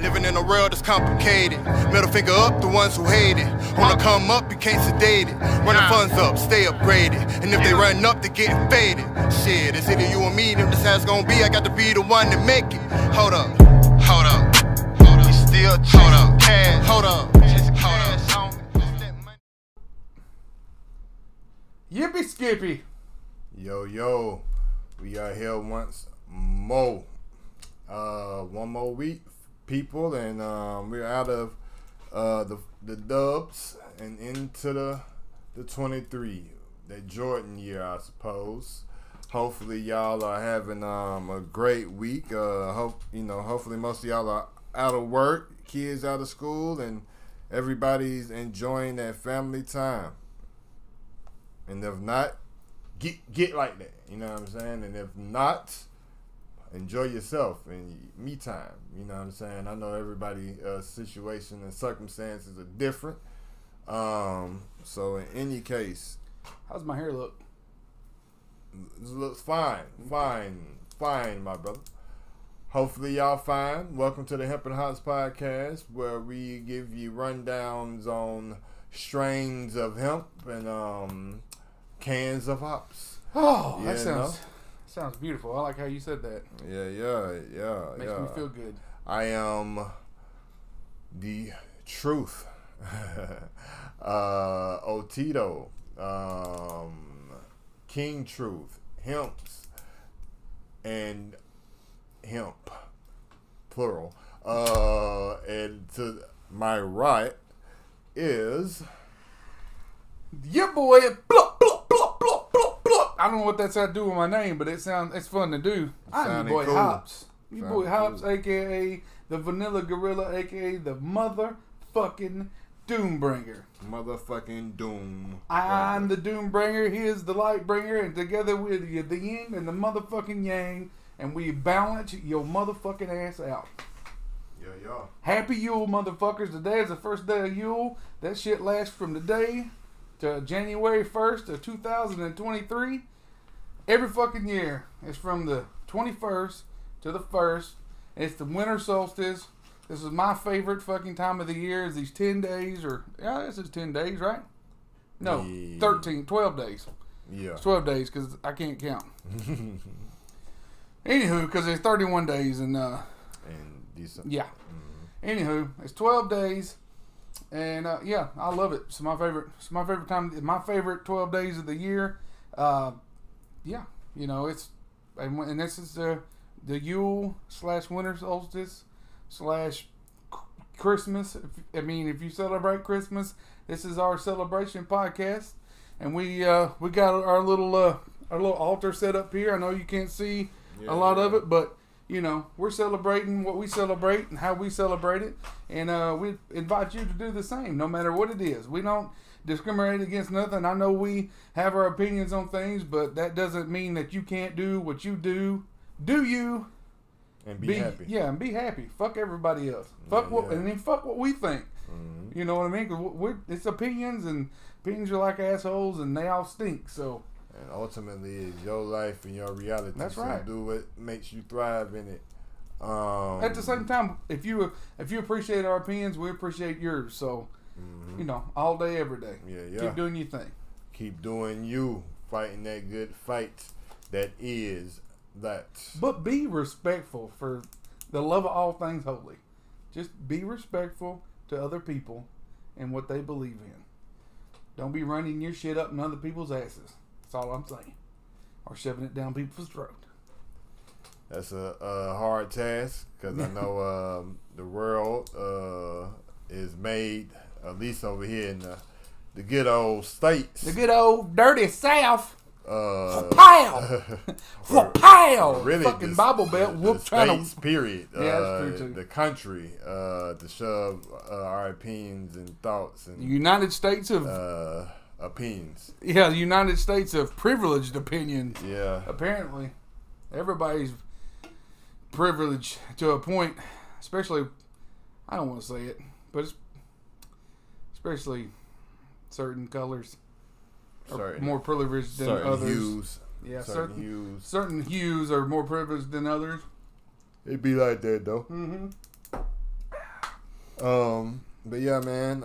Living in a world that's complicated. Middle finger up, the ones who hate it. Wanna come up, you can't sedate it. Run the funds up, stay upgraded. And if they run up, they getting faded. Shit, it's either you or me, them this how it's gonna be. I got to be the one to make it. Hold up, hold up, hold up. We still hold up, cash, hold up, hold up. Yippee Skippy. Yo, we are here once more. One more week, people, and we're out of the dubs and into the 23, that Jordan year, I suppose. Hopefully y'all are having a great week. Hopefully most of y'all are out of work, kids out of school, and everybody's enjoying that family time. And if not, get like that, you know what I'm saying? And if not, enjoy yourself and me time, you know what I'm saying? I know everybody's situation and circumstances are different. So in any case, how's my hair look? It looks fine, my brother. Hopefully y'all fine. Welcome to the Hemp&Hopz Podcast, where we give you rundowns on strains of hemp and cans of hops. Oh, that sounds beautiful. I like how you said that. Yeah. Makes me feel good. I am the truth. Otito, King Truth, Hemps, and hemp, plural. And to my right is your boy. I don't know what that's got to do with my name, but it's fun to do. I'm your boy cool. Hopz. Your boy Hopz, cool. aka the Vanilla Gorilla, aka the motherfucking Doombringer. Motherfucking Doom. I'm the Doombringer. He is the Lightbringer, and together with you, the Yin and the motherfucking Yang, and we balance your motherfucking ass out. Yeah. Happy Yule, motherfuckers. Today is the first day of Yule. That shit lasts from today to January 1st of 2023. Every fucking year. It's from the 21st to the 1st. It's the Winter Solstice. This is my favorite fucking time of the year, is these 10 days, this is 10 days, right? No, 12 days. Yeah. It's 12 days, because I can't count. Anywho, because there's 31 days, and decent. yeah. Mm-hmm. Anywho, it's 12 days. And I love it. It's my favorite. It's my favorite time. My favorite 12 days of the year. And this is the Yule / Winter Solstice / Christmas. If you celebrate Christmas, this is our celebration podcast. And we got our little altar set up here. I know you can't see a lot of it, but we're celebrating what we celebrate and how we celebrate it. And we invite you to do the same, no matter what it is. We don't discriminate against nothing. I know we have our opinions on things, but that doesn't mean that you can't do what you do. Do you? And be happy. Yeah, and be happy. Fuck everybody else. And then fuck what we think. Mm-hmm. You know what I mean? 'Cause it's opinions, and opinions are like assholes, and they all stink, so... And ultimately, it's your life and your reality. That's so right. Do what makes you thrive in it. At the same time, if you appreciate our opinions, we appreciate yours. So, all day, every day. Yeah. Keep doing your thing. Keep doing you. Fighting that good fight that is that. But be respectful, for the love of all things holy. Just be respectful to other people and what they believe in. Don't be running your shit up in other people's asses. That's all I'm saying. Or shoving it down people's throat. That's a hard task, because I know the world is made, at least over here in the good old States. The good old dirty South. Pow! Pow! Really, fucking Bible Belt whoop the trying States, to... period. Yeah, that's true too. The country, to shove our opinions and thoughts and the United States of... opinions. Yeah, the United States of privileged opinions. Yeah. Apparently. Everybody's privileged to a point, especially, I don't want to say it, but it's especially certain colors are more privileged than others. Hues. Yeah, certain hues. Certain hues are more privileged than others. It be like that, though. Mm-hmm. But yeah, man,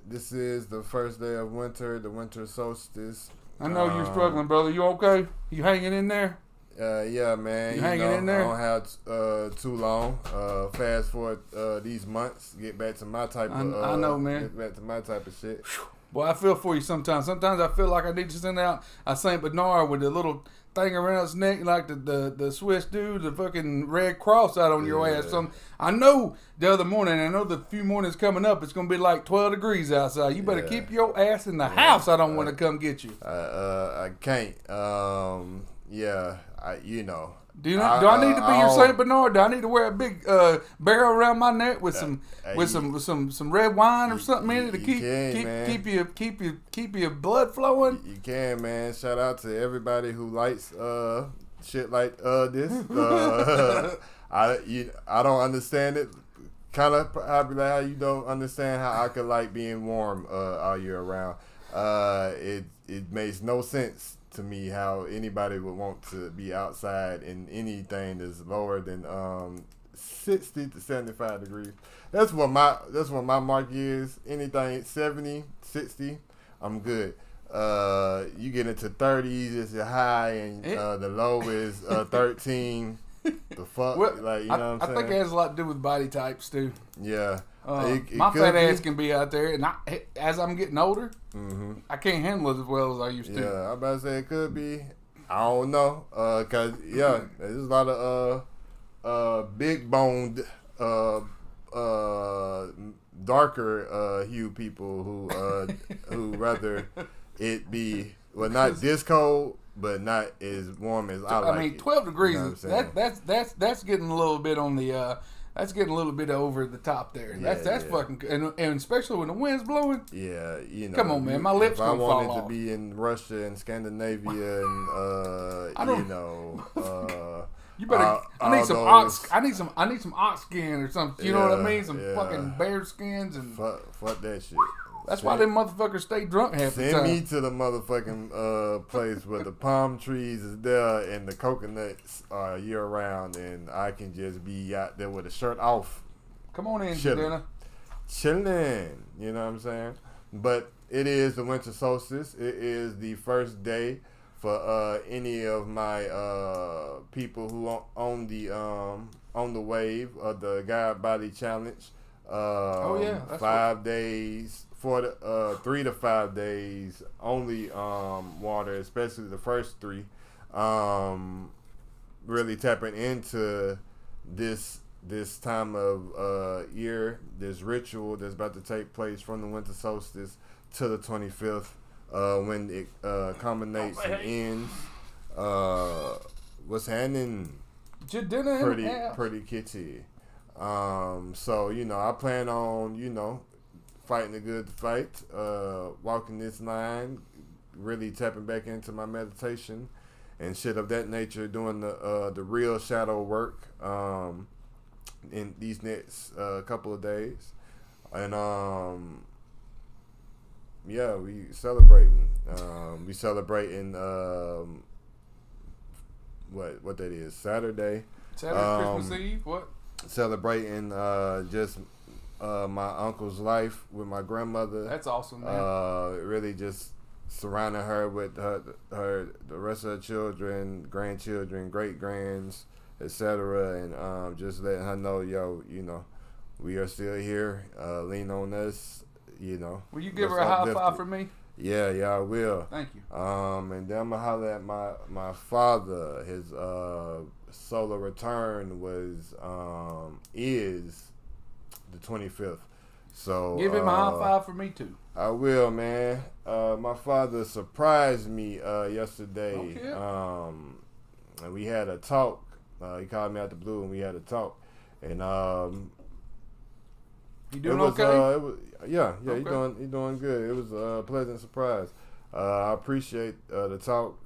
this is the first day of winter, the winter solstice. I know you're struggling, brother. You okay? You hanging in there? Yeah, man. You hanging in there? I don't have too long. Fast forward these months, get back to my type of. I know, man. Get back to my type of shit. Boy, I feel for you sometimes. Sometimes I feel like I need to send out a Saint Bernard with the little thing around his neck, like the Swiss dude, the fucking Red Cross out on your ass. I know the other morning, I know the few mornings coming up, it's going to be like 12 degrees outside. You better keep your ass in the house. I don't want to come get you. I can't. Yeah, Do I need to be your Saint Bernard? Do I need to wear a big barrel around my neck with some red wine or something in it to keep your blood flowing? You can, man. Shout out to everybody who likes shit like this. I don't understand it. Kind of probably like how you don't understand how I could like being warm all year round. It makes no sense to me how anybody would want to be outside in anything that's lower than 60 to 75 degrees. That's what my mark is. Anything 70, 60, I'm good. You get into 30s, it's a high, and the low is 13. The fuck, well, like, you know what I'm saying? I think it has a lot to do with body types too. Yeah, my fat ass can be out there, and as I'm getting older, I can't handle it as well as I used to. Yeah, I'm about to say it could be. I don't know, cause there's a lot of big boned, darker hue people who rather it be not this cold, but not as warm as I like. I mean, 12 degrees. You know that's getting a little bit on the. That's getting a little bit over the top there. That's fucking, and especially when the wind's blowing. Yeah, Come on, man, my lips gonna fall off. If I wanted to be in Russia and Scandinavia and you better. I need some ox. I need some ox skin or something. You know what I mean? Some fucking bear skins and fuck that shit. That's why them motherfuckers stay drunk half the time. Send me to the motherfucking place where the palm trees is there and the coconuts are year round, and I can just be out there with a shirt off. Come on in, Jadena. Chilling. You know what I'm saying? But it is the winter solstice. It is the first day for any of my people who on the wave of the God Body Challenge. That's 5 days. 3 to 5 days only water, especially the first 3. Really tapping into this time of year, this ritual that's about to take place from the winter solstice to the 25th, when it culminates and ends. What's happening? Pretty kitty. So I plan on fighting the good fight, walking this line, really tapping back into my meditation and shit of that nature, doing the real shadow work in these next couple of days, and we celebrating. We celebrating what that is, Saturday. Christmas Eve. What? Celebrating just my uncle's life with my grandmother. That's awesome, man. Really just surrounding her with the rest of her children, grandchildren, great grands, etc., and just letting her know, we are still here. Lean on us, Will you give her a high five for me? Yeah, I will. Thank you. And then I'm gonna holler at my father. His solar return is the 25th. So give him a high five for me too. I will, man. My father surprised me yesterday. Okay. And we had a talk. He called me out the blue and we had a talk. And you doing okay? Yeah, he doing good. It was a pleasant surprise. I appreciate the talk.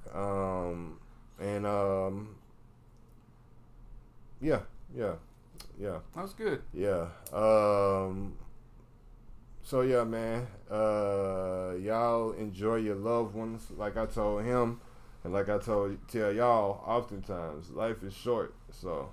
Yeah. That's good. Yeah. So yeah, man. Y'all enjoy your loved ones, like I told him, and like I tell y'all oftentimes. Life is short, so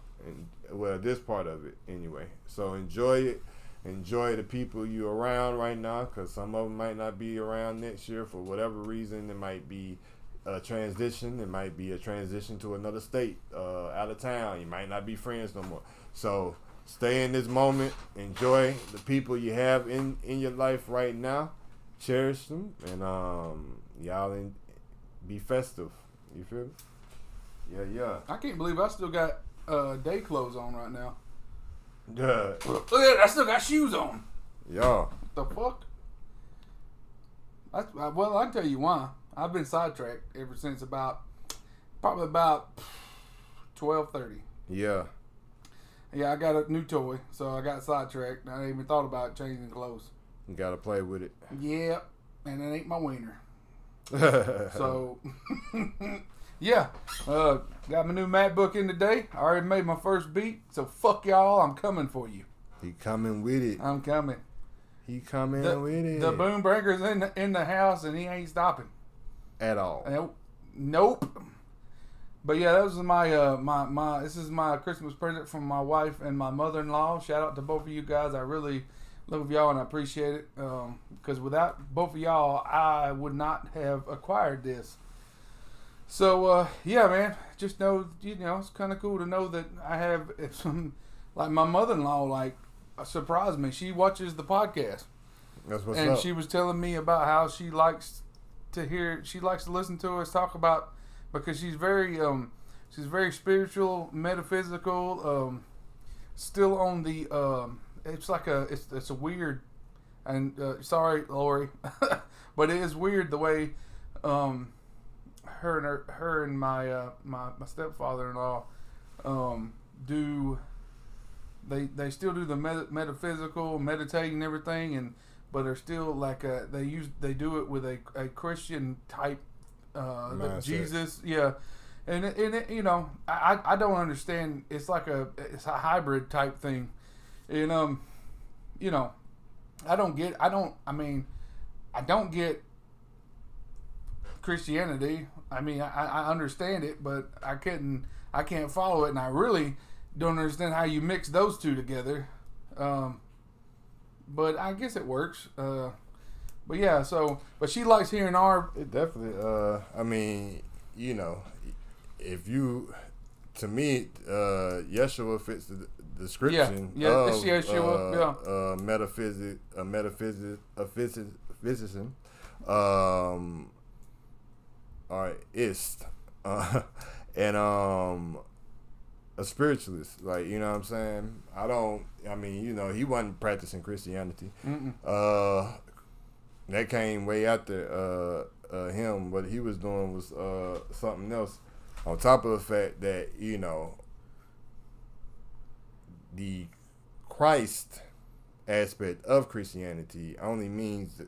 this part of it anyway. So enjoy it. enjoy the people you around right now, because some of them might not be around next year for whatever reason. It might be a transition. It might be a transition to another state, out of town. You might not be friends no more. So stay in this moment. Enjoy the people you have in your life right now. Cherish them, and y'all be festive. You feel me? Yeah. I can't believe I still got day clothes on right now. Yeah. Look at it, I still got shoes on. Yeah. The fuck? Well, I can tell you why. I've been sidetracked ever since probably about 12:30. Yeah. Yeah, I got a new toy, so I got sidetracked. I ain't even thought about changing clothes. You gotta play with it. Yeah, and it ain't my wiener. So, yeah. Got my new MacBook in today. I already made my first beat, so fuck y'all. I'm coming for you. He coming with it. I'm coming. He coming with it. The boom breaker's in the house, and he ain't stopping At all. Nope. But yeah, that was my this is my Christmas present from my wife and my mother-in-law. Shout out to both of you guys. I really love y'all and I appreciate it. Because without both of y'all, I would not have acquired this. So yeah, man, just know, it's kind of cool to know that I have some, like my mother-in-law, like surprised me. She watches the podcast. That's what's and up. She was telling me about how she likes to listen to us talk about, because she's very spiritual, metaphysical, still on the it's a weird, and sorry Lori, but it is weird the way her and my stepfather-in-law do. They still do the metaphysical, meditating and everything, but they're still like they do it with a Christian type Jesus, yeah, and it, I don't understand. It's like it's a hybrid type thing, and I don't get Christianity. I mean, I understand it, but I can't follow it, and I really don't understand how you mix those two together. But I guess it works. But yeah, but she likes hearing It definitely, I mean, if you, to me, Yeshua fits the description of Yeshua, physician, and a spiritualist, like, you know what I'm saying? He wasn't practicing Christianity. That came way after him. What he was doing was something else. On top of the fact that, the Christ aspect of Christianity only means, to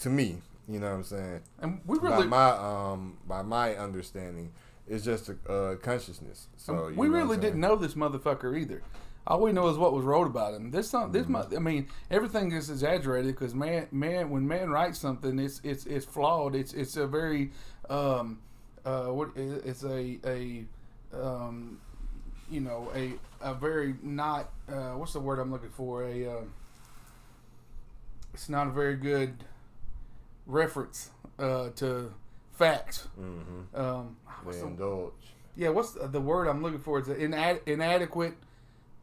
me, you know what I'm saying? And we really, by my understanding, it's just a consciousness. So we really didn't know this motherfucker either. All we know is what was wrote about him. Everything is exaggerated because when man writes something, it's flawed. It's a very a very not what's the word I'm looking for? It's not a very good reference to facts. They indulge. Yeah, what's the word I'm looking for? It's an inadequate,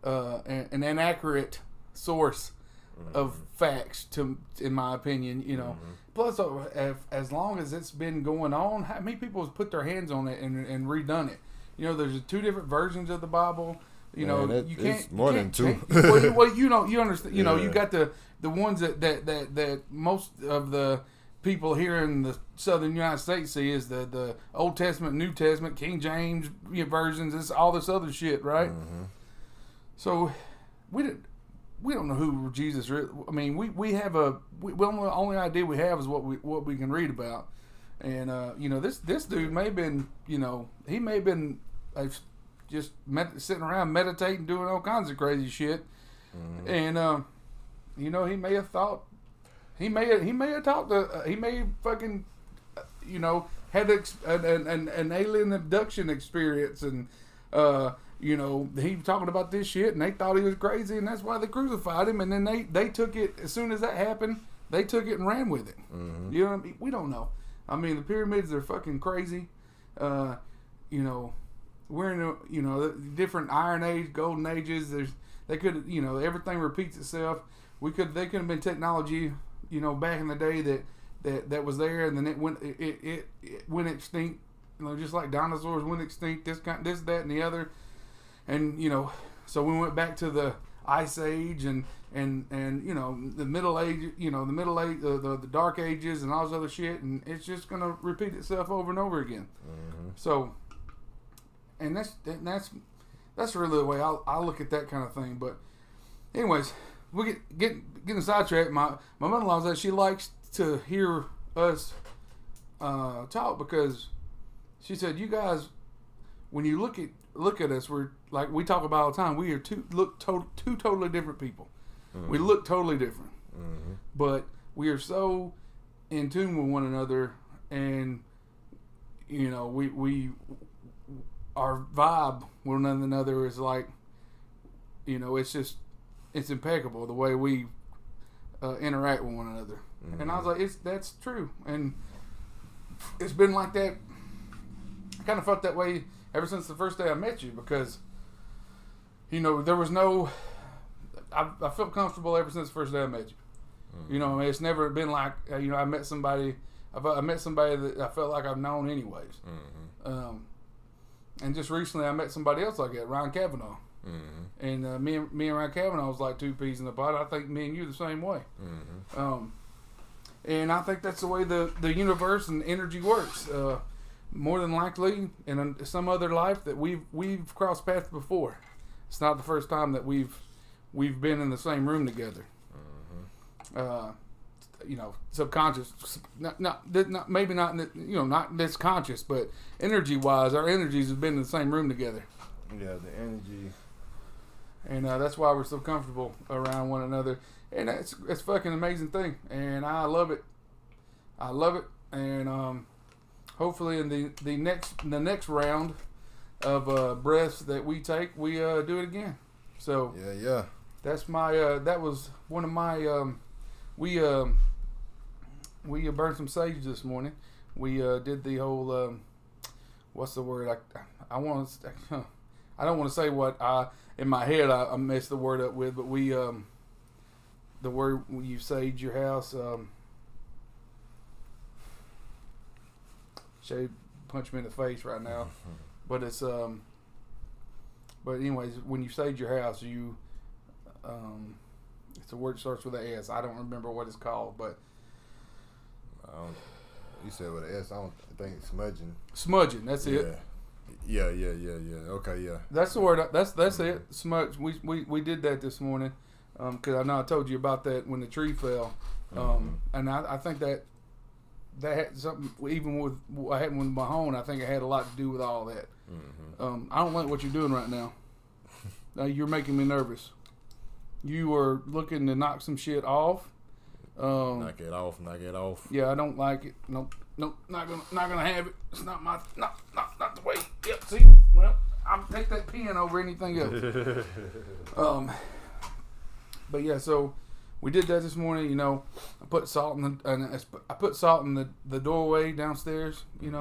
an inaccurate source of facts, in my opinion. Plus, as long as it's been going on, how many people have put their hands on it and redone it? There's two different versions of the Bible. You can't. It's more than two. You understand. You got the ones that most of the people here in the southern United States see is the Old Testament, New Testament, King James versions. It's all this other shit, right? So we don't know who Jesus really. I mean, we have the only idea we have is what we can read about, and this dude may have been he may have been just sitting around meditating, doing all kinds of crazy shit, and he may have thought. He may have talked to. He may have fucking, had an alien abduction experience, and he was talking about this shit, and they thought he was crazy, and that's why they crucified him. And then they took it, as soon as that happened, they took it and ran with it. Mm-hmm. You know what I mean? We don't know. I mean, the pyramids are fucking crazy. We're in the different Iron Age, Golden Ages. They could, everything repeats itself. They could have been technology, back in the day that was there, and then it went extinct. Just like dinosaurs went extinct. This, that, and the other. And so we went back to the Ice Age and the Middle Age, the Dark Ages and all this other shit, and it's just gonna repeat itself over and over again. Mm-hmm. So, and that's really the way I look at that kind of thing. But anyways, we getting sidetracked. My mother-in-law says she likes to hear us talk, because she said, you guys, when you look at us, we're like, we talk about all the time, we are two totally different people. Mm-hmm. We look totally different. Mm-hmm. But we are so in tune with one another, and we our vibe with one another is like, it's impeccable the way we interact with one another. Mm-hmm. And I was like, that's true, and it's been like that. I kind of felt that way ever since the first day I met you, because there was no. I felt comfortable ever since the first day I met you. Mm-hmm. It's never been like I met somebody. I met somebody that I felt like I've known anyways. Mm-hmm. And just recently I met somebody else like that, Ryan Kavanaugh. Mm-hmm. And me and Ryan Kavanaugh was like two peas in the pod. I think me and you the same way. Mm-hmm. And I think that's the way the universe and energy works. More than likely, in some other life that we've crossed paths before. It's not the first time that we've been in the same room together. Mm-hmm. Subconscious, not maybe not not this conscious, but energy wise, our energies have been in the same room together. Yeah, the energy, and that's why we're so comfortable around one another, and it's fucking amazing thing, and I love it, and hopefully in the next round of breaths that we take, we do it again. So yeah, that's my that was one of my we burned some sage this morning. We did the whole what's the word? I don't want to say what in my head I messed the word up with, but we the word when you sage your house. Shay punch me in the face right now, but it's but anyways, when you sage your house, you it's a word that starts with an S. I don't remember what it's called, but you said with an S. I don't think it's smudging. Smudging, that's it. Yeah. Okay, yeah. That's the word. That's it. Smudge. We did that this morning, because I know I told you about that when the tree fell, and I think that had something, even with what happened with Mahone, I think it had a lot to do with all that. Mm-hmm. I don't like what you're doing right now. You're making me nervous. You are looking to knock some shit off. Knock it off. Yeah, I don't like it. Nope, not gonna have it. It's not the way. Yep. See, well, I'll take that pen over anything else. But yeah, so we did that this morning. I put salt in the doorway downstairs. And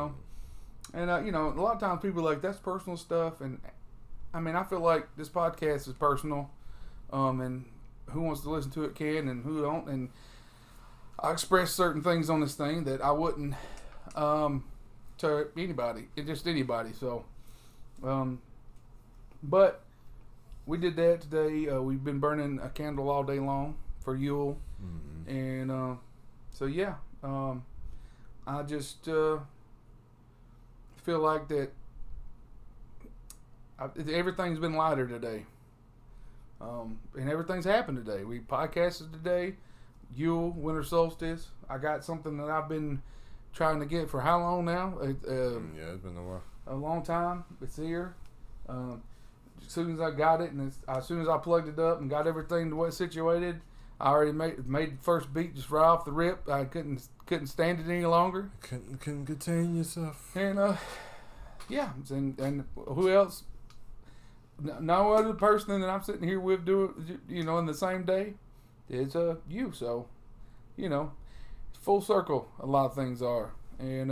a lot of times people are like, that's personal stuff, and I mean, I feel like this podcast is personal. And who wants to listen to it can, and who don't. And I express certain things on this thing that I wouldn't to anybody, just anybody. So, but we did that today. We've been burning a candle all day long for Yule, and so yeah, I just feel like that everything's been lighter today. And everything's happened today. We podcasted today, Yule, Winter Solstice. I got something that I've been trying to get for how long now? Yeah, it's been a while. A long time. It's here. As soon as I got it, and as soon as I plugged it up and got everything the way it's situated, I already made the first beat just right off the rip. I couldn't stand it any longer. Couldn't contain yourself. And yeah, and who else? no other person that I'm sitting here with doing, in the same day is you. So, full circle. A lot of things are, and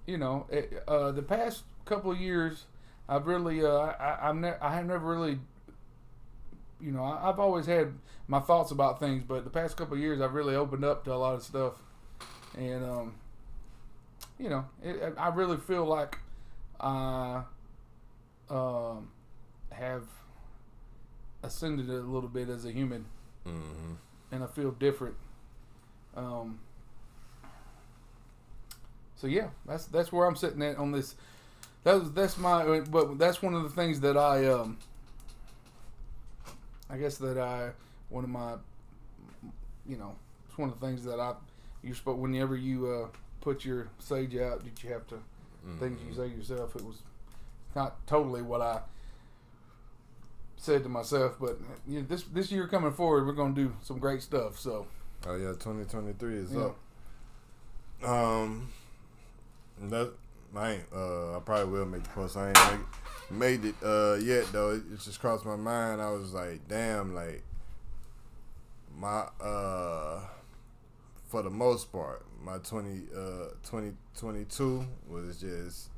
the past couple of years, I've really, I have never really, I've always had my thoughts about things, but the past couple of years, I've really opened up to a lot of stuff, and I really feel like I have ascended a little bit as a human, and I feel different. So yeah, that's where I'm sitting at on this. That's one of the things that it's one of the things that you're supposed, whenever you put your sage out, that you have to things you say yourself. It was not totally what I said to myself, but this year coming forward, we're gonna do some great stuff. So 2023 is up. I probably will make the post. I ain't made it yet though. It just crossed my mind. I was like, damn, like my for the most part, my 2022 was just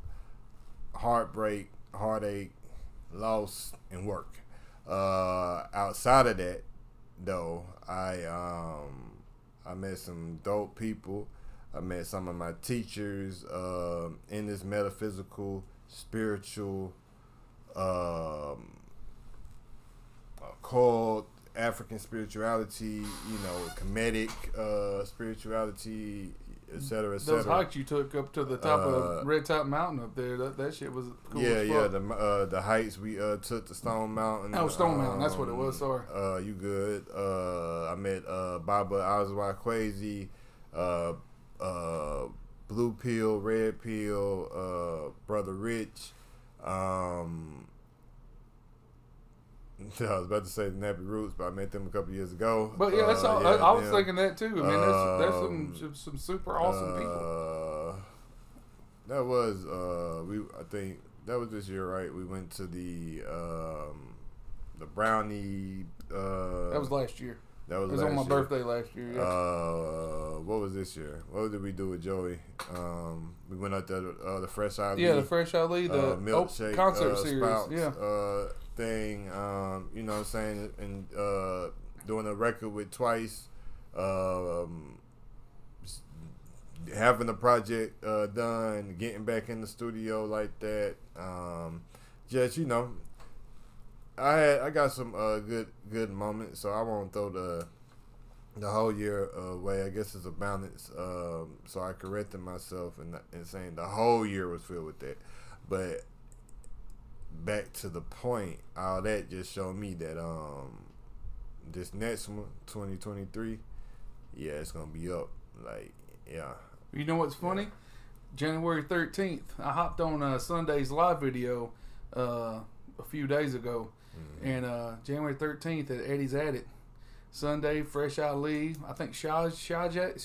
heartbreak, heartache, loss, and work. Outside of that, though, I met some dope people. I met some of my teachers in this metaphysical, spiritual, called African spirituality, Kemetic spirituality, et cetera, et cetera. Those hikes you took up to the top of Red Top Mountain up there, that shit was cool as fuck. The heights we took to Stone Mountain. Oh, Stone Mountain, that's what it was, sorry. You good. I met Baba Azwakwezi, Blue Pill, Red Pill, Brother Rich. I was about to say the Nappy Roots, but I met them a couple years ago. But yeah, that's all. I was thinking that too. I mean, there's some super awesome people. That was I think that was this year, right? We went to the Brownie. That was last year. That was. It was on my birthday last year. Yeah. What was this year? What did we do with Joey? We went out there the Fresh Ali. Yeah, the Fresh Ali, the milkshake concert series. Spouts, yeah. Thing. You know what I'm saying? And doing a record with Twice. Having the project done, getting back in the studio like that. Just I got some good moments, so I won't throw the whole year away. I guess it's a balance. So I corrected myself in saying the whole year was filled with that. But back to the point, all that just showed me that this next one, 2023, yeah, it's gonna be up. Like, yeah. You know what's funny? January 13th, I hopped on Sunday's live video a few days ago. And January 13th at Eddie's Attic. Sunday, Fresh Ali. I think Shajay,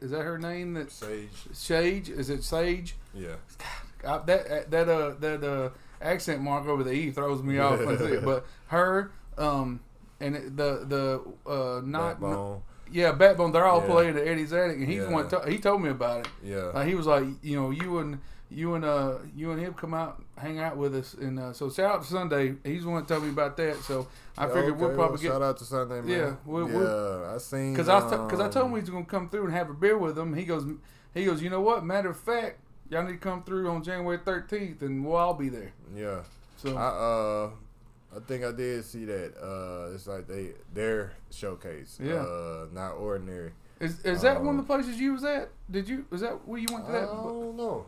is that her name? That Sage. Is it Sage? Yeah. That accent mark over the E throws me off. But her, and the Backbone. Yeah, Backbone. They're all playing at Eddie's Attic, and he's one. He told me about it. Yeah. He was like, you and him come out, hang out with us, and so shout out to Sunday. He's the one that told me about that. So I figured we'll probably get shout out to Sunday, man. Yeah, I seen because I told him he's gonna come through and have a beer with him. He goes, you know what? Matter of fact, y'all need to come through on January 13th, and we'll all be there. Yeah. So I think I did see that. It's like their showcase. Yeah. Not ordinary. Is that one of the places you was at? Is that where you went to that? I don't know.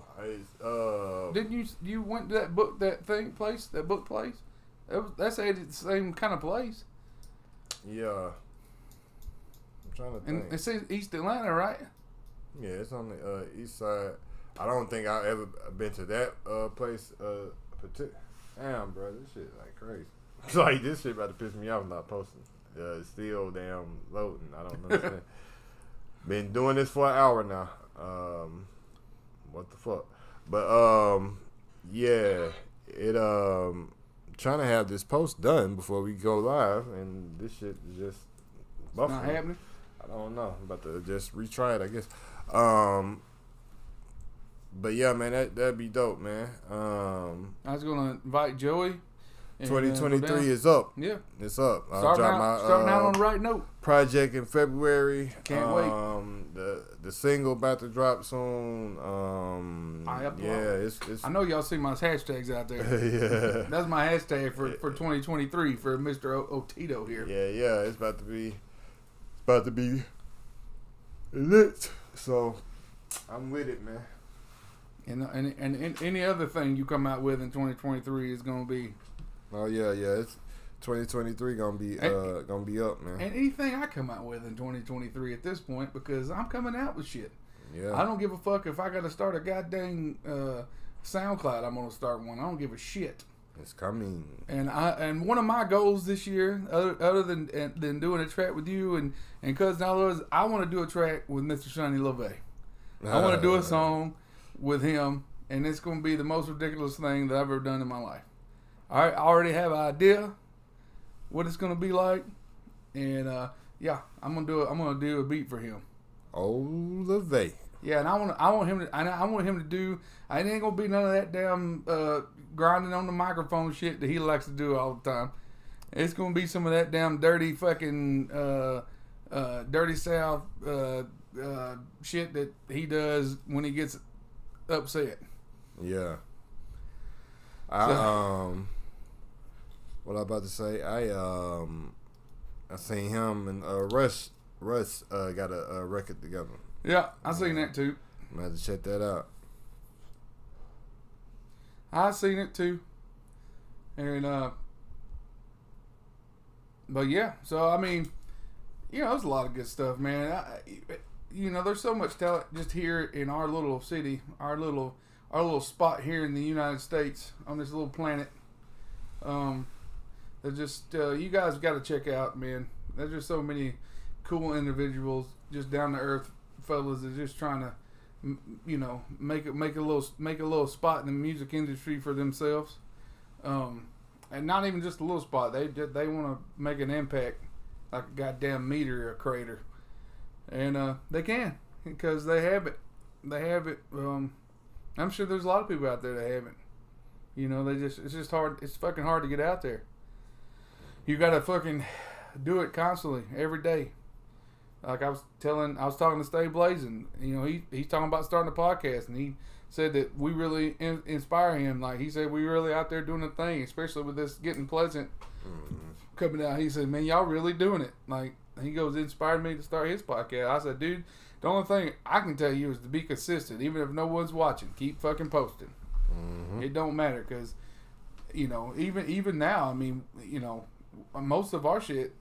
Didn't you went to that book place? That's the same kind of place. Yeah. I'm trying to think. And it's in East Atlanta, right? Yeah, it's on the east side. I don't think I've ever been to that place. Damn, bro, this shit like crazy. Like, this shit about to piss me off not posting. It's still damn loading. I don't understand. Been doing this for an hour now. What the fuck? But yeah, trying to have this post done before we go live, and this shit is just buffering. Not happening. I don't know. I'm about to just retry it, I guess. But yeah, man, that'd be dope, man. I was gonna invite Joey. 2023 is up. Yeah, it's up. Starting out on the right note. Project in February. Can't wait. The single about to drop soon. It's I know y'all see my hashtags out there. Yeah. That's my hashtag for 2023 for Mr. Otito here. Yeah. It's about to be lit. So I'm with it, man. And any other thing you come out with in 2023 is gonna be. Oh yeah. It's 2023 gonna be up, man. And anything I come out with in 2023 at this point, because I'm coming out with shit. Yeah. I don't give a fuck if I got to start a goddamn SoundCloud. I'm gonna start one. I don't give a shit. It's coming. And one of my goals this year, other than doing a track with you and Cousin Oliver, I want to do a track with Mr. Sonny LaVey. I want to do a song with him, and it's gonna be the most ridiculous thing that I've ever done in my life. I already have an idea what it's gonna be like, and I'm gonna do a beat for him. Oh, LaVey. Yeah, and I want him to do. It ain't gonna be none of that damn grinding on the microphone shit that he likes to do all the time. It's gonna be some of that damn dirty fucking dirty South shit that he does when he gets upset. Yeah. What I about to say? I seen him and Russ got a record together. Yeah, I seen that too. I'm gonna have to check that out. I seen it too, and but yeah. So I mean, there's a lot of good stuff, man. There's so much talent just here in our little city, our little spot here in the United States on this little planet. They're just you guys got to check out, man. There's just so many cool individuals, just down to earth fellas that just trying to, make a little spot in the music industry for themselves, and not even just a little spot. They want to make an impact, like a goddamn meteor or a crater, and they can because they have it. They have it. I'm sure there's a lot of people out there that haven't. It's just hard. It's fucking hard to get out there. You gotta fucking do it constantly, every day. Like I was talking to Stay Blazing. He's talking about starting a podcast, and he said that we really inspire him. Like he said, we really out there doing a thing, especially with this getting pleasant coming out. He said, man, y'all really doing it. Like he goes, inspired me to start his podcast. I said, dude, the only thing I can tell you is to be consistent, even if no one's watching. Keep fucking posting. Mm-hmm. It don't matter because, even now, I mean, most of our shit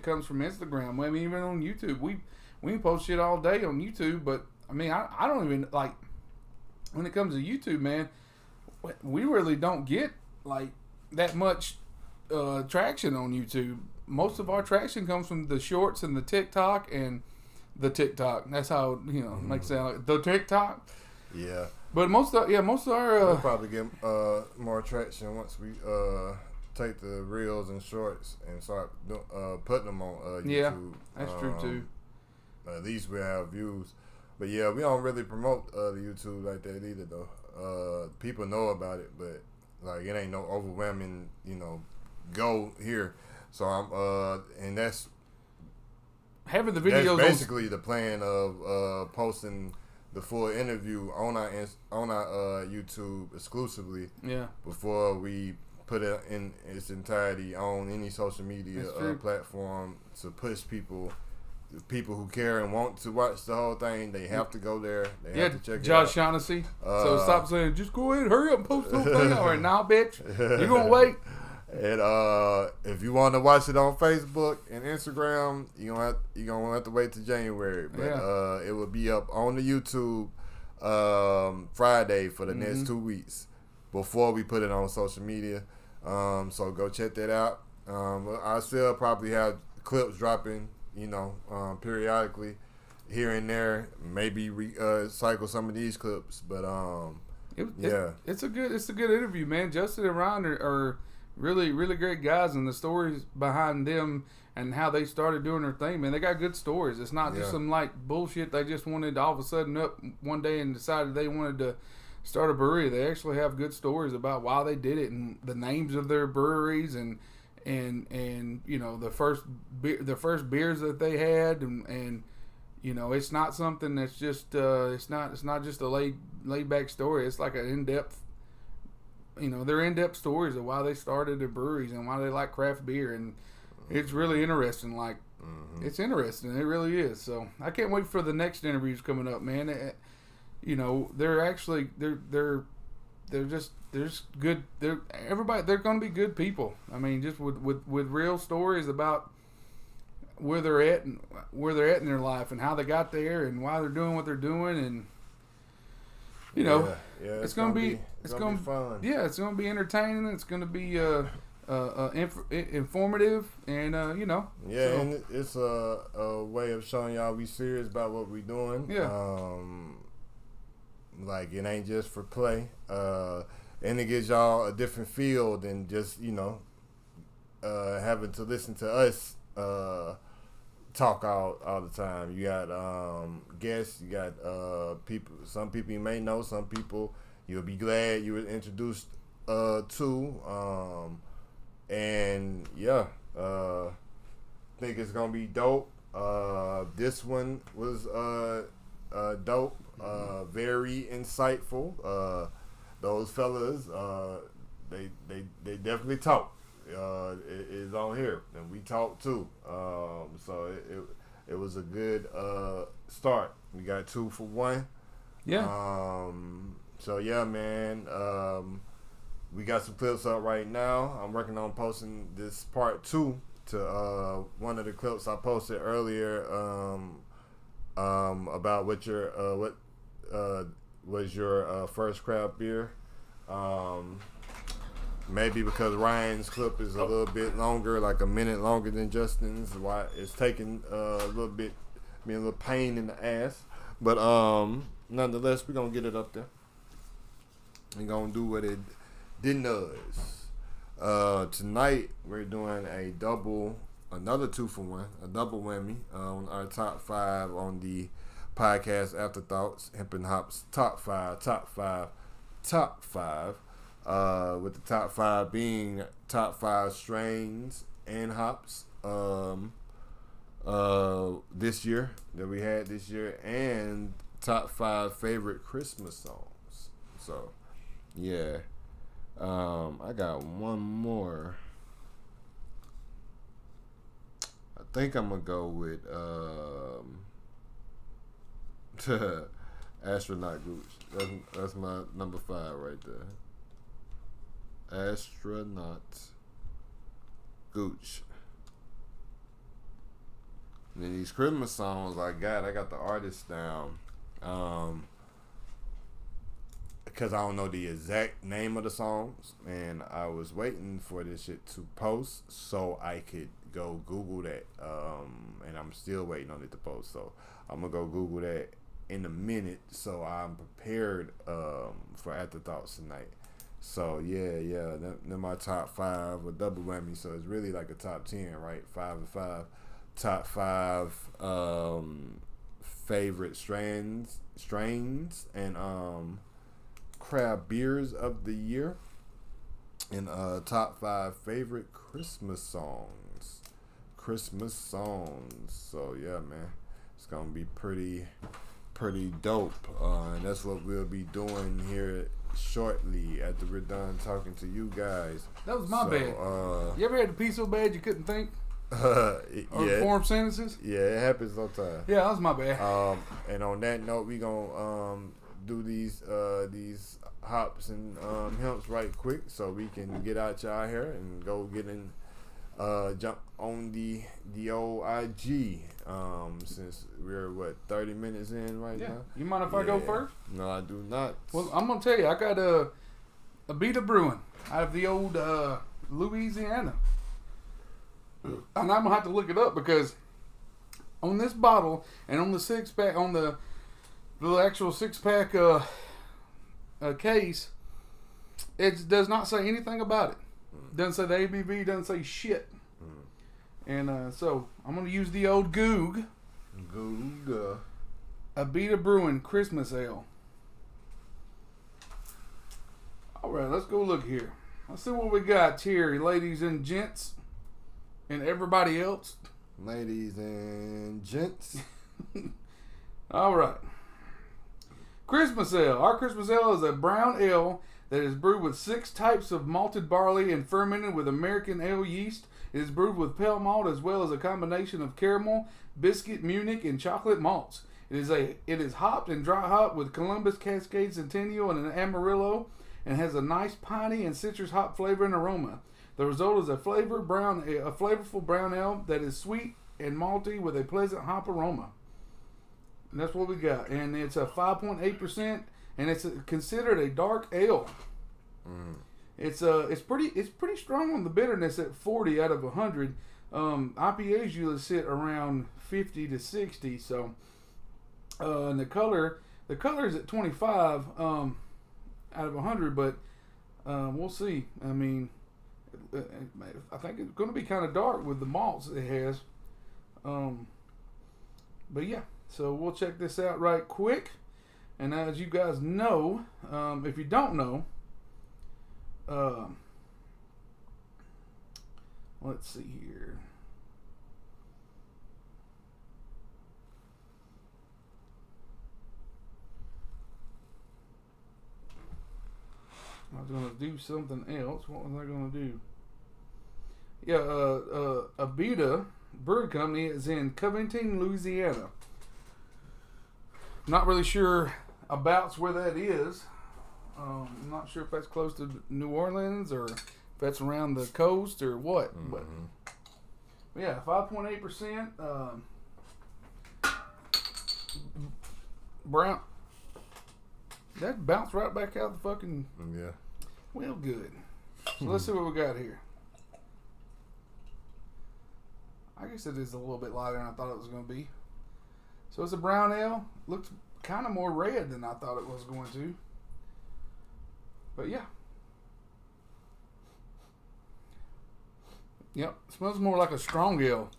comes from Instagram. I mean, even on YouTube, we can post shit all day on YouTube. But I mean, I don't even like when it comes to YouTube, man. We really don't get like that much traction on YouTube. Most of our traction comes from the shorts and the TikTok and the TikTok. That's how makes it sound like the TikTok. Yeah. But most of our we'll probably get more traction once we take the reels and shorts and start putting them on YouTube. Yeah, that's true too. At least we have views. But yeah, we don't really promote the YouTube like that either though. People know about it, but like it ain't no overwhelming, go here. So I'm and that's having the videos. That's basically the plan of posting the full interview on our YouTube exclusively. Yeah. Before we put it in its entirety on any social media platform to push people who care and want to watch the whole thing. They have to go there. They have to check it out. Josh Shaughnessy. So stop saying, just go ahead, hurry up and post the whole thing. All right, now, bitch, you gonna wait. And if you want to watch it on Facebook and Instagram, you're gonna have to wait till January. But it will be up on the YouTube Friday for the next 2 weeks before we put it on social media. So go check that out. I still probably have clips dropping, periodically here and there. Maybe cycle some of these clips, but It's a good interview, man. Justin and Ryan are really, really great guys, and the stories behind them and how they started doing their thing, man. They got good stories. It's not just some like bullshit. They just wanted to all of a sudden up one day and decided they wanted to start a brewery. They actually have good stories about why they did it and the names of their breweries and you know the first beers that they had and you know it's not something that's just it's not just a laid back story. It's like an in-depth, you know, they're in-depth stories of why they started their breweries and why they like craft beer, and it's really interesting. Like it's interesting, it really is. So I can't wait for the next interviews coming up, man. You know, they're actually they're just good. They're going to be good people. I mean, just with real stories about where they're at in their life and how they got there and why they're doing what they're doing, and you know, it's gonna be fun. Yeah, it's gonna be entertaining. It's gonna be informative, and you know. Yeah, so. And it's a way of showing y'all we serious about what we doing. Yeah. Like it ain't just for play. And it gives y'all a different feel than just, you know, having to listen to us talk all the time. You got guests, you got people. Some people you may know, some people you'll be glad you were introduced to. And yeah, think it's gonna be dope. This one was dope, very insightful. Those fellas, they definitely talk. It is on here, and we talk too. So it was a good start. We got 2 for 1. Yeah. So yeah, man. We got some clips up right now. I'm working on posting this part 2 to one of the clips I posted earlier. About what was your first craft beer. Maybe because Ryan's clip is a little bit longer, like a minute longer than Justin's, why it's taking a little bit, being a little pain in the ass. But nonetheless, we're gonna get it up there. We're gonna do what it does. Tonight we're doing another 2 for 1, a double whammy on our top 5 on the podcast Afterthoughts, Hemp&Hopz top 5, with the top 5 being top 5 strains and hops this year that we had this year, and top 5 favorite Christmas songs. So yeah, I got one more. I think I'm gonna go with Astronaut Gooch. That's my number 5 right there. Astronaut Gooch. And then these Christmas songs I got the artist down. Because I don't know the exact name of the songs, and I was waiting for this shit to post so I could go Google that. And I'm still waiting on it to post, so I'm gonna go Google that in a minute, so I'm prepared for Afterthoughts tonight. So yeah, they're my top 5, a double whammy. So it's really like a top 10, right? 5 and 5, top 5 favorite strains and craft beers of the year, and top 5 favorite Christmas songs. So yeah, man, it's gonna be pretty dope, and that's what we'll be doing here shortly after we're done talking to you guys. That was my bad. You ever had to pee so bad you couldn't think? Or form sentences? Yeah, it happens sometimes. Yeah, that was my bad. And on that note, we gonna do these hops and hemps right quick so we can get out y'all here and go get in, jump on the old IG. Since we're 30 minutes in right now. You mind if I go first? No, I do not. Well, I'm gonna tell you, I got Abita Brewing out of the old Louisiana, and I'm gonna have to look it up because on this bottle and on the 6-pack, on the actual 6-pack case, it does not say anything about it. Doesn't say the ABV, doesn't say shit. And so I'm going to use the old Goog. Goog. Abita Brewing Christmas Ale. Alright, let's go look here. Let's see what we got here, ladies and gents. And everybody else. Ladies and gents. Alright. Christmas Ale. Our Christmas Ale is a brown ale that is brewed with 6 types of malted barley and fermented with American ale yeast. It is brewed with pale malt as well as a combination of caramel, biscuit, Munich, and chocolate malts. It is hopped and dry hopped with Columbus, Cascade, Centennial, and an Amarillo, and has a nice piney and citrus hop flavor and aroma. The result is a flavorful brown ale that is sweet and malty with a pleasant hop aroma. And that's what we got. And it's a 5.8%, and it's considered a dark ale. It's pretty strong on the bitterness at 40 out of 100. IPAs usually sit around 50 to 60. So, and the color is at 25 out of 100. But we'll see. I mean, I think it's going to be kind of dark with the malts it has. But yeah, so we'll check this out right quick. And as you guys know, if you don't know, let's see here. I was going to do something else. What was I going to do? Yeah, Abita Brewing Company is in Covington, Louisiana. Not really sure about where that is. I'm not sure if that's close to New Orleans or if that's around the coast or what. But yeah, 5.8%. Brown. That bounced right back out the fucking. Yeah. Well, good. So let's see what we got here. I guess it is a little bit lighter than I thought it was going to be. So it's a brown ale. Looks kind of more red than I thought it was going to. But yeah. Yep. Smells more like a strong ale.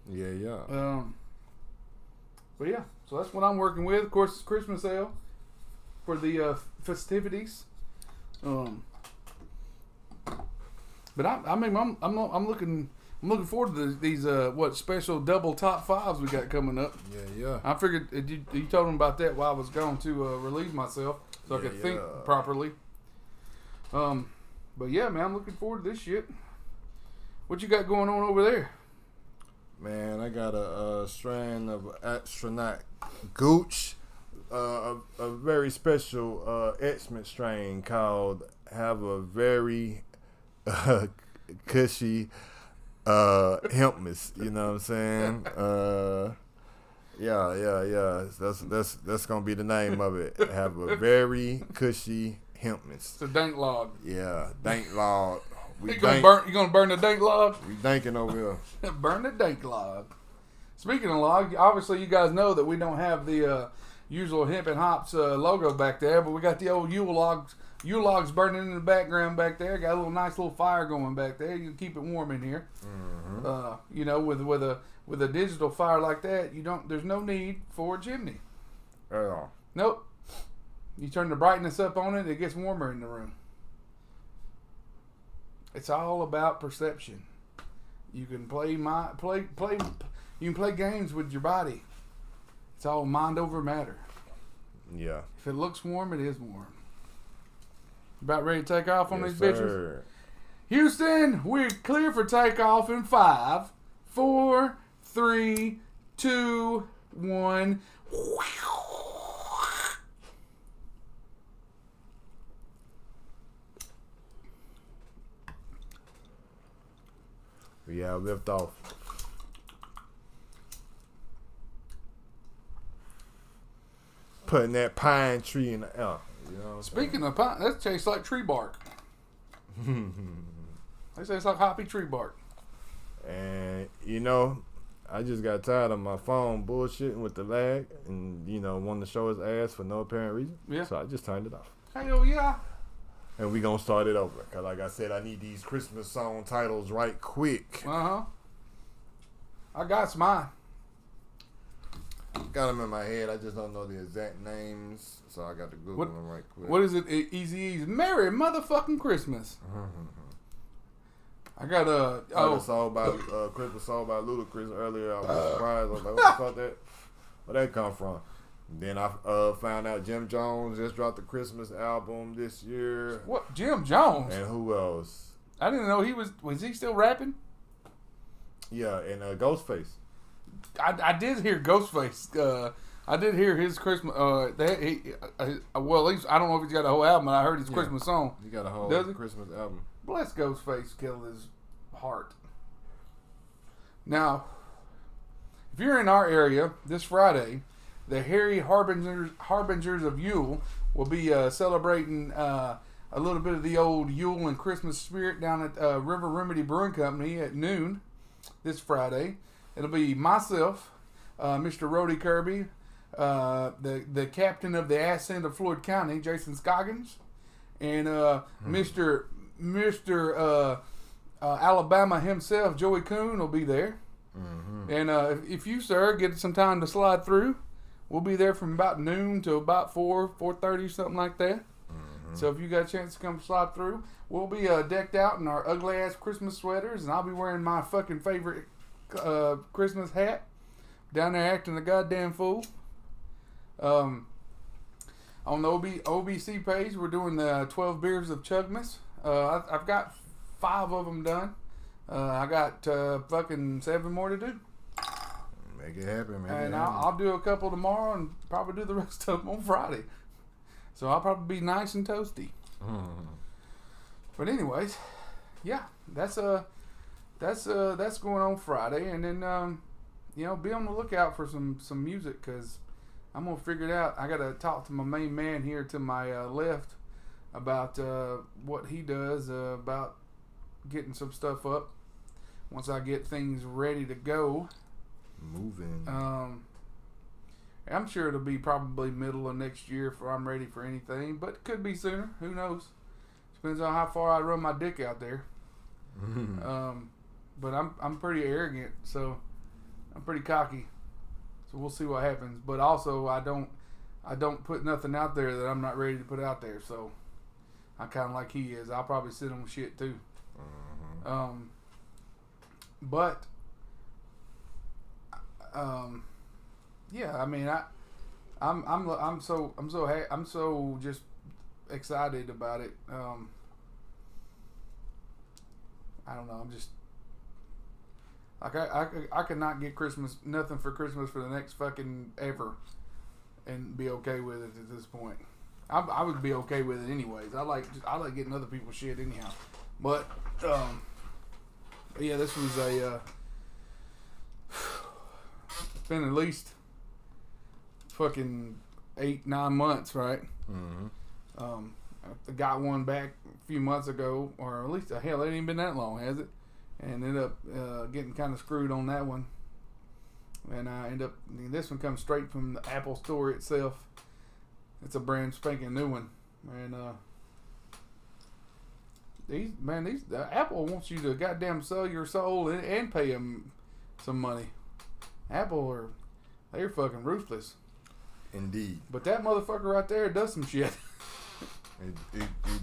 Yeah. But yeah. So that's what I'm working with. Of course, it's Christmas ale for the festivities. But I'm looking forward to these special double top 5s we got coming up. Yeah. I figured you told them about that while I was going to relieve myself so I could think properly. But yeah, man, I'm looking forward to this shit. What you got going on over there? Man, I got a strain of Astronaut Gooch, a very special Xmas strain called have a very cushy Hempmas, you know what I'm saying? Yeah. That's gonna be the name of it. Have a very cushy Hempmas. It's a dank log. Yeah, dank log. You gonna burn the dank log? We danking over here. Burn the dank log. Speaking of log, obviously you guys know that we don't have the usual Hemp&Hopz logo back there, but we got the old Yule logs burning in the background back there. Got a nice little fire going back there. You can keep it warm in here. With a digital fire like that, there's no need for a chimney. At all. Nope. You turn the brightness up on it, it gets warmer in the room. It's all about perception. You can play games with your body. It's all mind over matter. Yeah. If it looks warm, it is warm. About ready to take off on these bitches? Houston, we're clear for takeoff in 5, 4, 3, 2, 1. Yeah, lift off. Putting that pine tree in the air. You know Speaking of pine, that tastes like tree bark. That tastes like hoppy tree bark. And, I just got tired of my phone bullshitting with the lag and, wanting to show his ass for no apparent reason. Yeah. So I just turned it off. Hell yeah. And we gonna start it over. Cause like I said, I need these Christmas song titles right quick. I got mine. Got them in my head. I just don't know the exact names, so I got to Google them right quick. What is it? Easy. Merry motherfucking Christmas. I got Christmas song by Ludacris earlier. I was surprised. I was like, what the fuck that? Where that come from? Then I found out Jim Jones just dropped the Christmas album this year. What? Jim Jones? And who else? I didn't know he was he still rapping? Yeah, and Ghostface. I did hear Ghostface. I did hear his Christmas. Well, at least I don't know if he's got a whole album. I heard his Christmas song. He got a whole Christmas album. Bless Ghostface, kill his heart. Now, if you're in our area this Friday, the Hairy Harbingers of Yule will be celebrating a little bit of the old Yule and Christmas spirit down at River Remedy Brewing Company at noon this Friday. It'll be myself, Mr. Rhodey Kirby, the captain of the Ascent of Floyd County, Jason Scoggins, and Mr. Alabama himself, Joey Coon, will be there. Mm-hmm. And if you, sir, get some time to slide through, we'll be there from about noon to about 4:30, something like that. Mm-hmm. So if you got a chance to come slide through, we'll be decked out in our ugly-ass Christmas sweaters, and I'll be wearing my fucking favorite Christmas hat down there acting a goddamn fool. On the OBC page, we're doing the 12 beers of Chugmas. I've got 5 of them done. I got fucking 7 more to do. Make it happen, man. And I'll do a couple tomorrow and probably do the rest of them on Friday. So I'll probably be nice and toasty. But anyways, yeah, that's going on Friday, and then be on the lookout for some music, because I'm gonna figure it out. I gotta talk to my main man here to my left about what he does about getting some stuff up once I get things ready to go. Moving. I'm sure it'll be probably middle of next year before I'm ready for anything, but it could be sooner. Who knows? Depends on how far I run my dick out there. But I'm pretty arrogant, so I'm pretty cocky. So we'll see what happens. But also, I don't put nothing out there that I'm not ready to put out there. So I kind of like he is. I'll probably sit on shit too. Yeah. I mean, I'm so just excited about it. I don't know. I'm just like I could not get nothing for Christmas for the next fucking ever, and be okay with it at this point. I would be okay with it anyways. I like getting other people's shit anyhow. But yeah, this was it's been at least fucking 8-9 months, right? Mm-hmm. I got one back a few months ago, or at least, hell, it ain't even been that long, has it? And ended up getting kind of screwed on that one. And this one comes straight from the Apple store itself. It's a brand spanking new one. And Apple wants you to goddamn sell your soul and pay them some money. Apple they're fucking ruthless. Indeed. But that motherfucker right there does some shit. It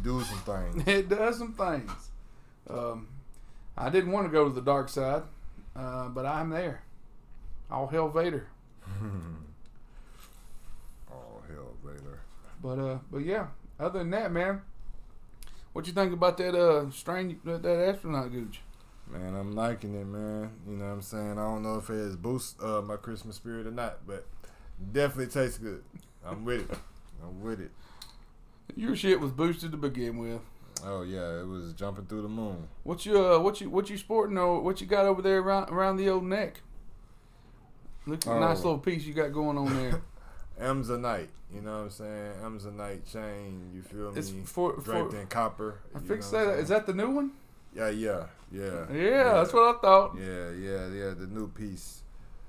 do some things. It does some things. I didn't want to go to the dark side, but I'm there. All hell Vader. All hell Vader. But yeah. Other than that, man, what you think about that strain, that astronaut gooch? Man, I'm liking it, man. You know what I'm saying? I don't know if it has boost my Christmas spirit or not, but definitely tastes good. I'm with it. Your shit was boosted to begin with. Oh yeah, it was jumping through the moon. What you sporting, or what you got over there around the old neck? Look at the nice little piece you got going on there. Amazonite, you know what I'm saying? Amazonite chain, you feel it's me? Draped in copper. I fixed that. Is that the new one? Yeah, that's what I thought. Yeah, the new piece.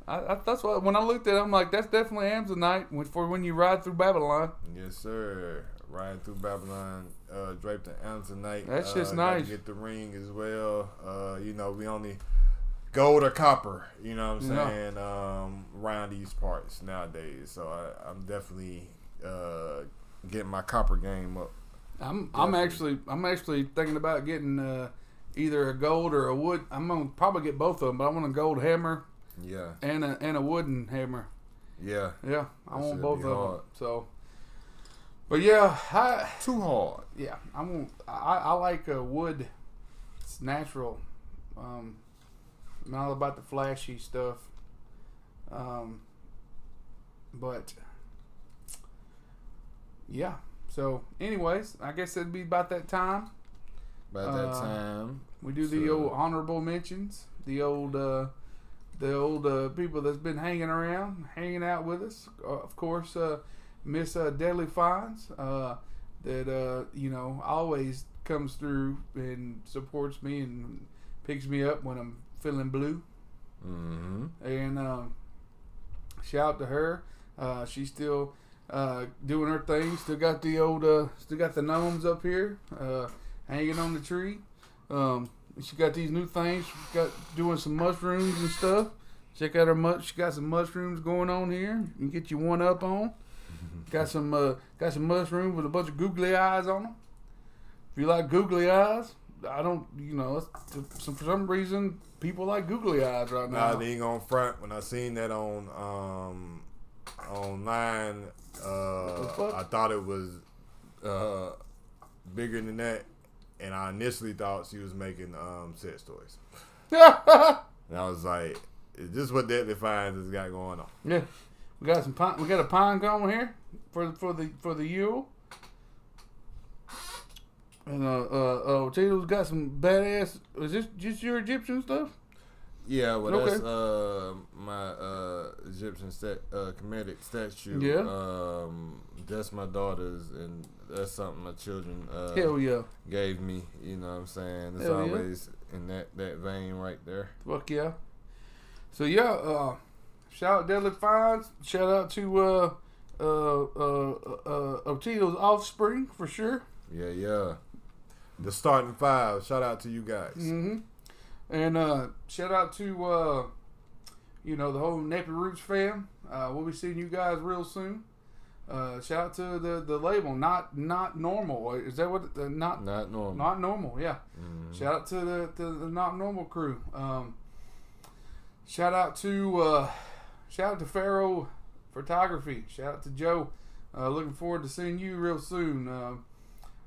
That's what when I looked at it, I'm like, that's definitely Amazonite for when you ride through Babylon. Yes, sir. riding through Babylon, draped in Amazonite. That's just got to nice. get the ring as well. We only gold or copper, you know what I'm saying, around these parts nowadays. So I'm definitely getting my copper game up. I'm actually thinking about getting either a gold or a wood. I'm gonna probably get both of them, but I want a gold hammer. Yeah. And a wooden hammer. Yeah. Yeah. I want both of them. So. But too hard. Yeah. I like wood. It's natural. I'm not about the flashy stuff. But yeah. So, anyways, I guess it'd be about that time. We do the old honorable mentions. The old people that's been hanging out with us. Of course, Miss Deadly Finds, that always comes through and supports me and picks me up when I'm feeling blue. Mm-hmm. And shout out to her. She's still doing her thing. Still got the gnomes up here hanging on the tree. She got these new things. She's got doing some mushrooms and stuff. Check out her she got some mushrooms going on here. You can get you one up on. Got some mushrooms with a bunch of googly eyes on them. If you like googly eyes, I don't. For some reason people like googly eyes right now. Nah, they ain't gonna front. When I seen that on online, I thought it was bigger than that, and I initially thought she was making sex toys. And I was like, "Is this what Deadly Finds has got going on?" Yeah, we got some pine. We got a pine cone here for the Yule. And Tito's got some badass. Is this just your Egyptian stuff? Yeah, well, okay. That's my Egyptian Kemetic statue. Yeah. That's my daughter's, and that's something my children Hell yeah. gave me. You know what I'm saying? It's Hell always in that vein right there. Fuck yeah. So yeah, shout out Deadly Finds. Shout out to Tito's offspring for sure. Yeah. The starting five. Shout out to you guys. Mm-hmm. And shout out to the whole Nappy Roots fam. We'll be seeing you guys real soon. Shout out to the label, not normal. Is that what not normal? Not normal, yeah. Mm-hmm. Shout out to the not normal crew. Shout out to Pharaoh Photography. Shout out to Joe. Looking forward to seeing you real soon.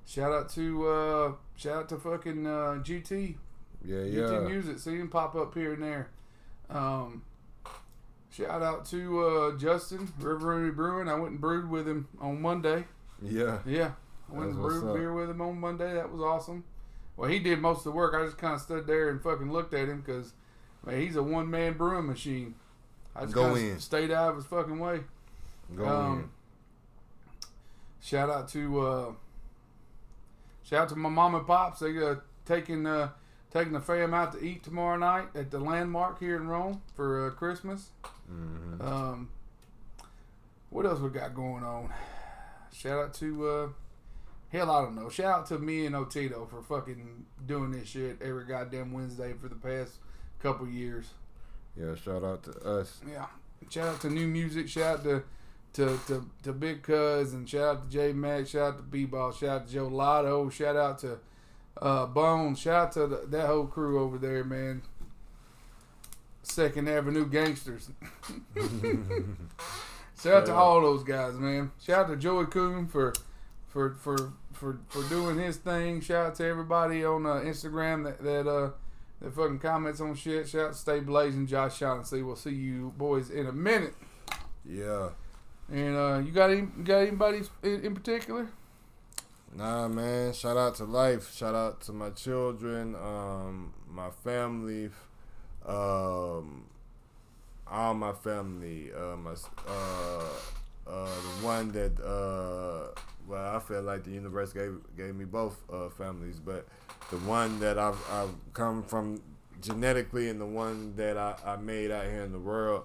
Shout out to fucking GT. Yeah. GT Music. See him pop up here and there. Shout out to Justin, River Brewing. I went and brewed with him on Monday. Yeah. I went and brewed beer with him on Monday. That was awesome. Well, he did most of the work. I just kind of stood there and fucking looked at him because, man, he's a one-man brewing machine. I just kind of stayed out of his fucking way. Go in. Shout out to my mom and pops. They taking the fam out to eat tomorrow night at the Landmark here in Rome for Christmas. Mm-hmm. What else we got going on? Shout out to I don't know. Shout out to me and Otito for fucking doing this shit every goddamn Wednesday for the past couple years. Yeah, shout out to us. Yeah. Shout out to New Music. Shout out to Big Cuz, and shout out to J Mac. Shout out to B-Ball. Shout out to Joe Lotto. Shout out to Bones. Shout out to that whole crew over there, man. 2nd Avenue Gangsters. Shout out to all those guys, man. Shout out to Joey Coon for doing his thing. Shout out to everybody on Instagram that fucking comments on shit. Shout out to Stay Blazing, Josh Shaughnessy. We'll see you boys in a minute. Yeah. And you got anybody in particular? Nah, man. Shout out to life. Shout out to my children, my family, all my family. The one that I feel like the universe gave me both families, but the one that I've come from genetically, and the one that I made out here in the world.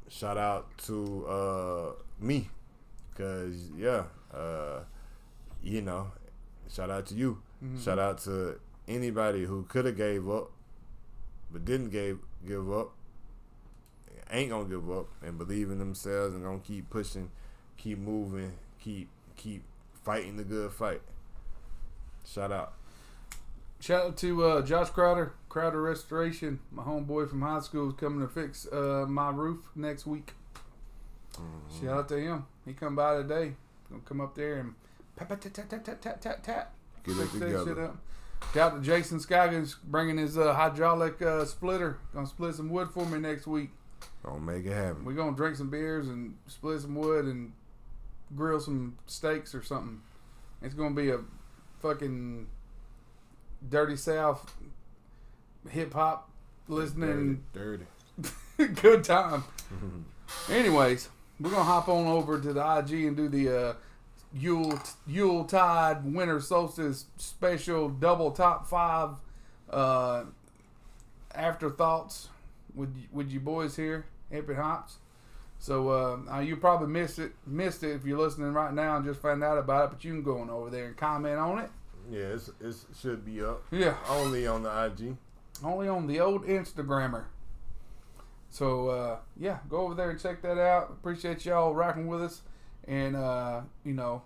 Shout out to me. Cause you know, shout out to you. Mm-hmm. Shout out to anybody who could have gave up, but didn't give up. Ain't gonna give up and believe in themselves and gonna keep pushing, keep moving, keep fighting the good fight. Shout out. Shout out to Josh Crowder Restoration. My homeboy from high school is coming to fix my roof next week. Mm-hmm. Shout out to him. He come by today. Gonna come up there and tap. Get it together. Shit up. Shout out to Jason Scoggins bringing his hydraulic splitter. Gonna split some wood for me next week. Gonna make it happen. We're gonna drink some beers and split some wood and grill some steaks or something. It's gonna be a fucking Dirty South hip hop listening. Dirty. Good time. Anyways, we're gonna hop on over to the IG and do the Yuletide Winter Solstice special double top 5 afterthoughts with you boys here, Hemp&Hopz. So you probably missed it if you're listening right now and just found out about it, but you can go on over there and comment on it. Yeah, it should be up. Yeah. Only on the IG. Only on the old Instagrammer. So, go over there and check that out. Appreciate y'all rocking with us. And, don't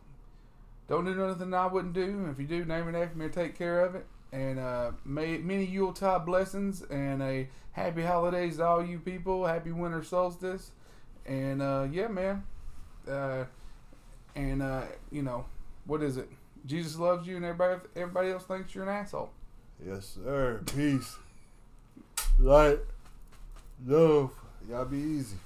do nothing I wouldn't do. If you do, name it after me or take care of it. And many Yuletide blessings and a happy holidays to all you people. Happy winter solstice. And, man. What is it? Jesus loves you and everybody else thinks you're an asshole. Yes, sir. Peace. Light. Love. Y'all be easy.